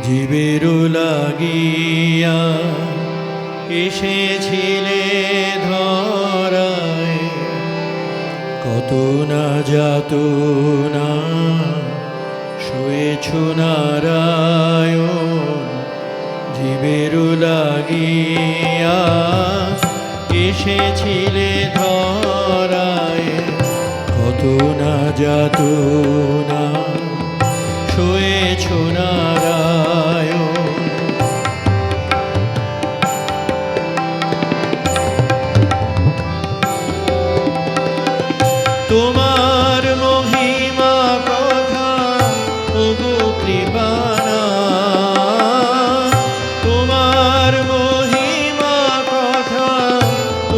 জীবেরু লাগিয়া এসেছিলে ধরায়, কত না যাতনা শুয়েছু নারায়ণ। জীবেরু লাগিয়া এসেছিলে ধরায়, কত না যাতনা শুয়েছু নারায়ণ। তোমার মহিমা কথা ওগো কৃপানা, তোমার মহিমা কথা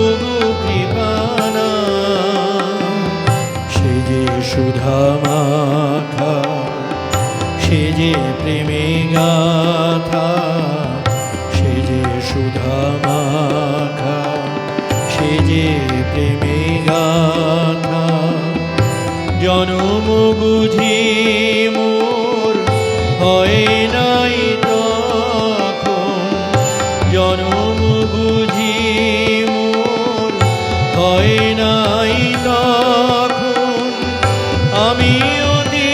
ওগো কৃপানা। সে যে সুধা মাখা, সে যে প্রেমে গাথা, সে যে সুধা মাখা, সে যে প্রেমে গাথা। জনম বুঝি মোর হয় নাই তখন, জনম বুঝি মোর হয় নাই তখন। আমি অতি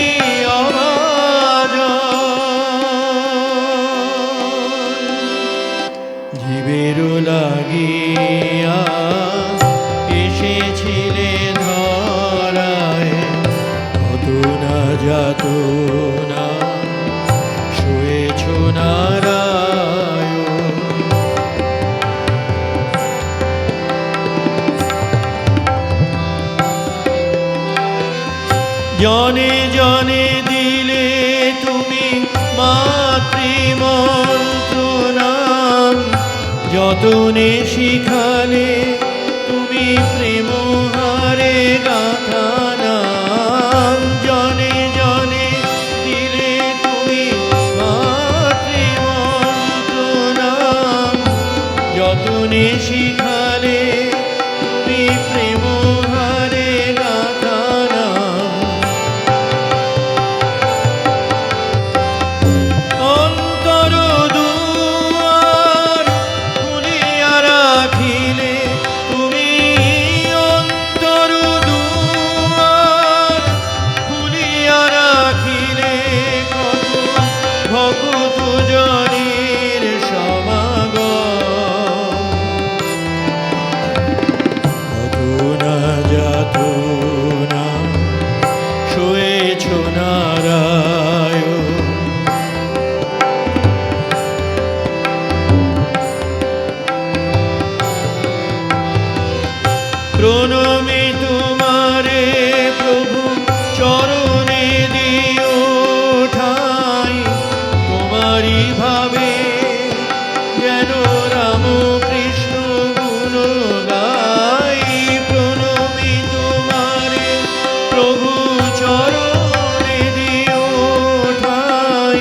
জীবেরু লাগিয়া এসেছিলে ধরায়, কত না যাতনা শুয়েছু নারায়ণ। জনে জনে দিলে তুমি মাতৃমন্ত্র নাম, যতনে শিখালে তুমি প্রেম হারে গাথা নাম। জনে জনে দিলে তুমি মাতৃমন্ত্র নাম, যতনে শিখালে তুমি প্রেম হারে গাথা নাম। অন্তর দুয়ার খুলিয়া রাখিলে তুমি, অন্তর দুয়ার খুলিয়া রাখিলে কত ভক্ত জনের সমাগম। কত না যাতনা শুয়েছু নারায়ণ। প্রণমী তোমারে প্রভু চরণে দিও ঠাই, তোমারি ভাবে যেন রাম কৃষ্ণ গুণ গাই। প্রণমী তোমারে প্রভু চরণে দিও ঠাই,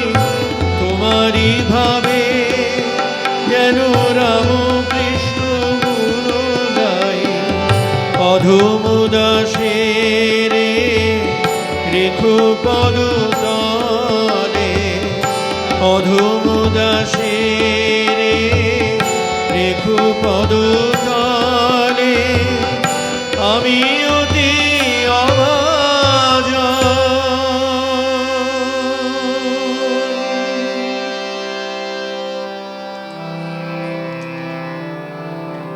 তোমারি ভাবে যেন রাম কৃষ্ণ গুণ গাই। অধম দাসের রেখো পদতলে, অধম দাসের রেখো পদতলে। আমি